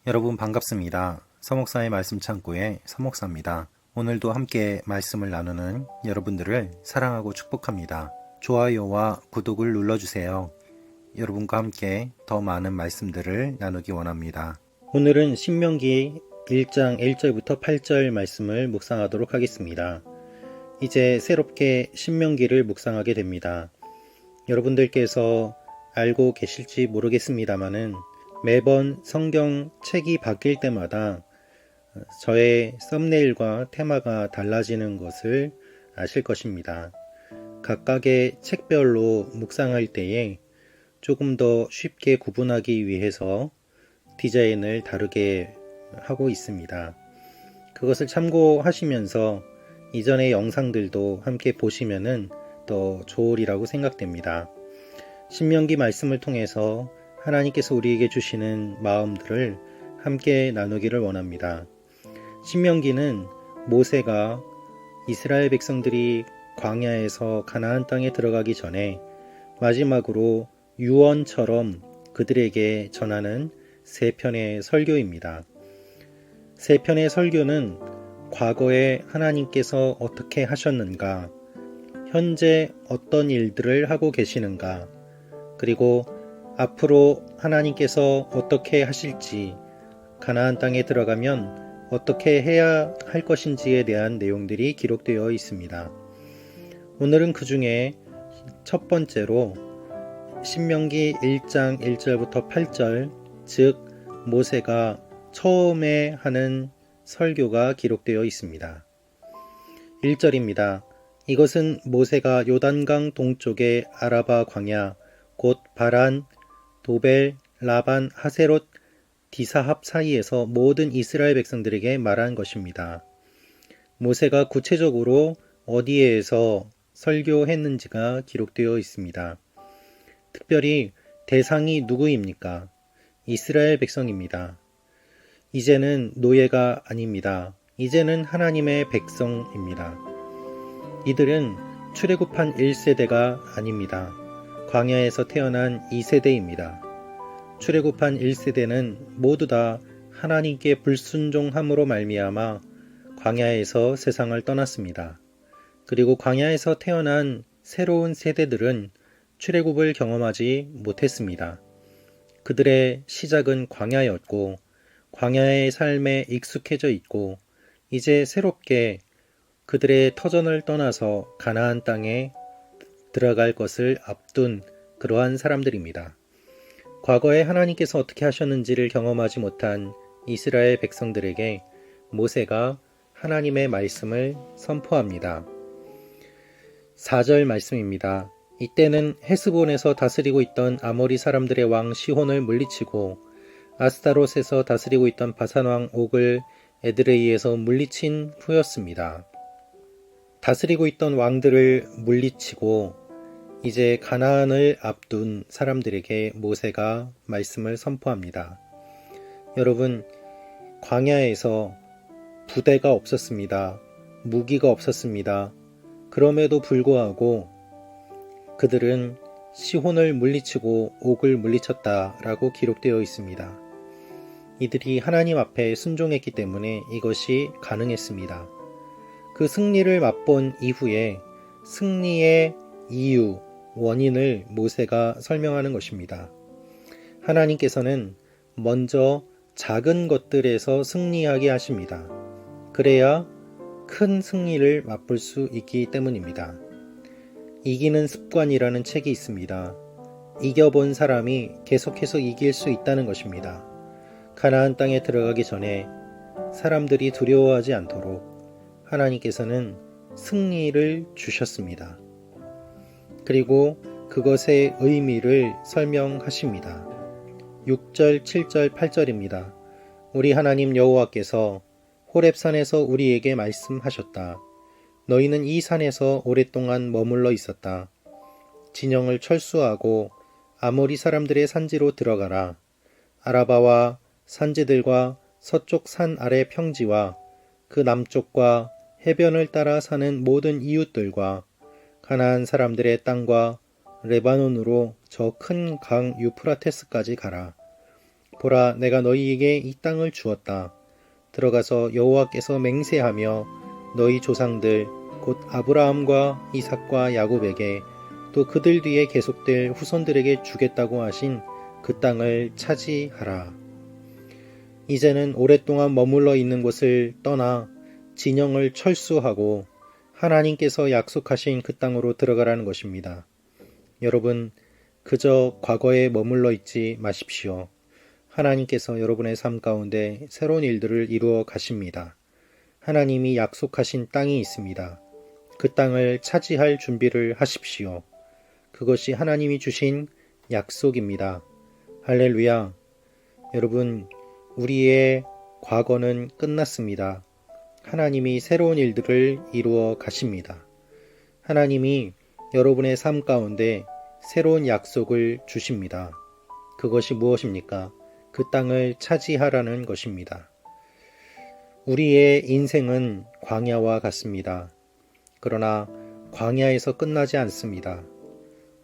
여러분 반갑습니다. 서목사의 말씀 창고의 서목사입니다. 오늘도 함께 말씀을 나누는 여러분들을 사랑하고 축복합니다. 좋아요와 구독을 눌러주세요. 여러분과 함께 더 많은 말씀들을 나누기 원합니다. 오늘은 신명기 1장 1절부터 8절 말씀을 묵상하도록 하겠습니다. 이제 새롭게 신명기를 묵상하게 됩니다. 여러분들께서 알고 계실지 모르겠습니다마는 매번 성경 책이 바뀔 때마다 저의 썸네일과 테마가 달라지는 것을 아실 것입니다. 각각의 책별로 묵상할 때에 조금 더 쉽게 구분하기 위해서 디자인을 다르게 하고 있습니다. 그것을 참고하시면서 이전의 영상들도 함께 보시면은 더 좋으리라고 생각됩니다. 신명기 말씀을 통해서 하나님께서 우리에게 주시는 마음들을 함께 나누기를 원합니다. 신명기는 모세가 이스라엘 백성들이 광야에서 가나안 땅에 들어가기 전에 마지막으로 유언처럼 그들에게 전하는 세 편의 설교입니다. 세 편의 설교는 과거에 하나님께서 어떻게 하셨는가, 현재 어떤 일들을 하고 계시는가, 그리고 앞으로 하나님께서 어떻게 하실지, 가나안 땅에 들어가면 어떻게 해야 할 것인지에 대한 내용들이 기록되어 있습니다. 오늘은 그 중에 첫 번째로 신명기 1장 1절부터 8절, 즉 모세가 처음에 하는 설교가 기록되어 있습니다. 1절입니다. 이것은 모세가 요단강 동쪽의 아라바 광야, 곧 바란, 도벨, 라반, 하세롯, 디사합 사이에서 모든 이스라엘 백성들에게 말한 것입니다. 모세가 구체적으로 어디에서 설교했는지가 기록되어 있습니다. 특별히 대상이 누구입니까? 이스라엘 백성입니다. 이제는 노예가 아닙니다. 이제는 하나님의 백성입니다. 이들은 출애굽한 1세대가 아닙니다. 광야에서 태어난 2세대입니다. 출애굽한 1세대는 모두 다 하나님께 불순종함으로 말미암아 광야에서 세상을 떠났습니다. 그리고 광야에서 태어난 새로운 세대들은 출애굽을 경험하지 못했습니다. 그들의 시작은 광야였고 광야의 삶에 익숙해져 있고 이제 새롭게 그들의 터전을 떠나서 가나안 땅에 들어갈 것을 앞둔 그러한 사람들입니다. 과거에 하나님께서 어떻게 하셨는지를 경험하지 못한 이스라엘 백성들에게 모세가 하나님의 말씀을 선포합니다. 4절 말씀입니다. 이때는 헤스본에서 다스리고 있던 아모리 사람들의 왕 시혼을 물리치고 아스타롯에서 다스리고 있던 바산 왕 옥을 에드레이에서 물리친 후였습니다. 다스리고 있던 왕들을 물리치고 이제 가나안을 앞둔 사람들에게 모세가 말씀을 선포합니다. 여러분, 광야에서 부대가 없었습니다. 무기가 없었습니다. 그럼에도 불구하고 그들은 시혼을 물리치고 옥을 물리쳤다라고 기록되어 있습니다. 이들이 하나님 앞에 순종했기 때문에 이것이 가능했습니다. 그 승리를 맛본 이후에 승리의 이유, 원인을 모세가 설명하는 것입니다. 하나님께서는 먼저 작은 것들에서 승리하게 하십니다. 그래야 큰 승리를 맛볼 수 있기 때문입니다. 이기는 습관이라는 책이 있습니다. 이겨본 사람이 계속해서 이길 수 있다는 것입니다. 가나안 땅에 들어가기 전에 사람들이 두려워하지 않도록 하나님께서는 승리를 주셨습니다. 그리고 그것의 의미를 설명하십니다. 6절, 7절, 8절입니다. 우리 하나님 여호와께서 호렙산에서 우리에게 말씀하셨다. 너희는 이 산에서 오랫동안 머물러 있었다. 진영을 철수하고 아모리 사람들의 산지로 들어가라. 아라바와 산지들과 서쪽 산 아래 평지와 그 남쪽과 해변을 따라 사는 모든 이웃들과 가나안 사람들의 땅과 레바논으로 저 큰 강 유프라테스까지 가라. 보라, 내가 너희에게 이 땅을 주었다. 들어가서 여호와께서 맹세하며 너희 조상들 곧 아브라함과 이삭과 야곱에게 또 그들 뒤에 계속될 후손들에게 주겠다고 하신 그 땅을 차지하라. 이제는 오랫동안 머물러 있는 곳을 떠나 진영을 철수하고 하나님께서 약속하신 그 땅으로 들어가라는 것입니다. 여러분, 그저 과거에 머물러 있지 마십시오. 하나님께서 여러분의 삶 가운데 새로운 일들을 이루어 가십니다. 하나님이 약속하신 땅이 있습니다. 그 땅을 차지할 준비를 하십시오. 그것이 하나님이 주신 약속입니다. 할렐루야. 여러분, 우리의 과거는 끝났습니다. 하나님이 새로운 일들을 이루어 가십니다. 하나님이 여러분의 삶 가운데 새로운 약속을 주십니다. 그것이 무엇입니까? 그 땅을 차지하라는 것입니다. 우리의 인생은 광야와 같습니다. 그러나 광야에서 끝나지 않습니다.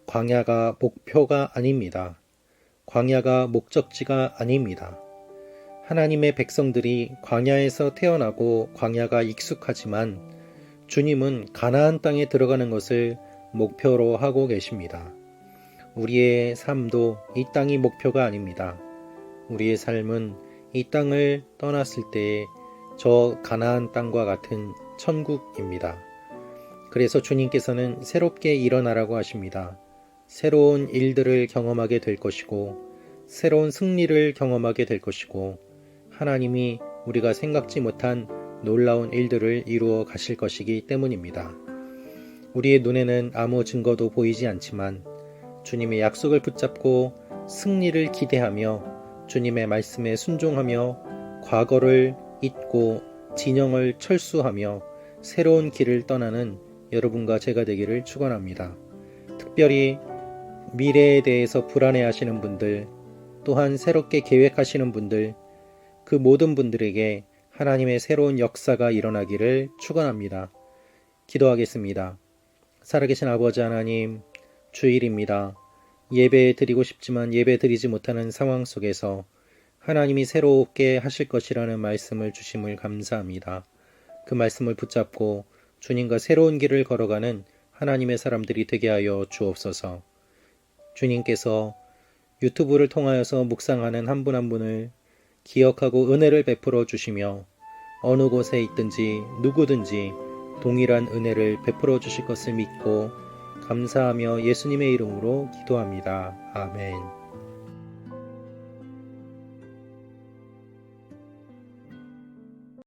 광야가 목표가 아닙니다. 광야가 목적지가 아닙니다. 하나님의 백성들이 광야에서 태어나고 광야가 익숙하지만 주님은 가나안 땅에 들어가는 것을 목표로 하고 계십니다. 우리의 삶도 이 땅이 목표가 아닙니다. 우리의 삶은 이 땅을 떠났을 때의 저 가나안 땅과 같은 천국입니다. 그래서 주님께서는 새롭게 일어나라고 하십니다. 새로운 일들을 경험하게 될 것이고 새로운 승리를 경험하게 될 것이고 하나님이 우리가 생각지 못한 놀라운 일들을 이루어 가실 것이기 때문입니다. 우리의 눈에는 아무 증거도 보이지 않지만 주님의 약속을 붙잡고 승리를 기대하며 주님의 말씀에 순종하며 과거를 잊고 진영을 철수하며 새로운 길을 떠나는 여러분과 제가 되기를 축원합니다. 특별히 미래에 대해서 불안해하시는 분들, 또한 새롭게 계획하시는 분들, 그 모든 분들에게 하나님의 새로운 역사가 일어나기를 축원합니다. 기도하겠습니다. 살아계신 아버지 하나님, 주일입니다. 예배 드리고 싶지만 예배 드리지 못하는 상황 속에서 하나님이 새롭게 하실 것이라는 말씀을 주심을 감사합니다. 그 말씀을 붙잡고 주님과 새로운 길을 걸어가는 하나님의 사람들이 되게 하여 주옵소서. 주님께서 유튜브를 통하여서 묵상하는 한 분 한 분을 기억하고 은혜를 베풀어 주시며 어느 곳에 있든지 누구든지 동일한 은혜를 베풀어 주실 것을 믿고 감사하며 예수님의 이름으로 기도합니다. 아멘.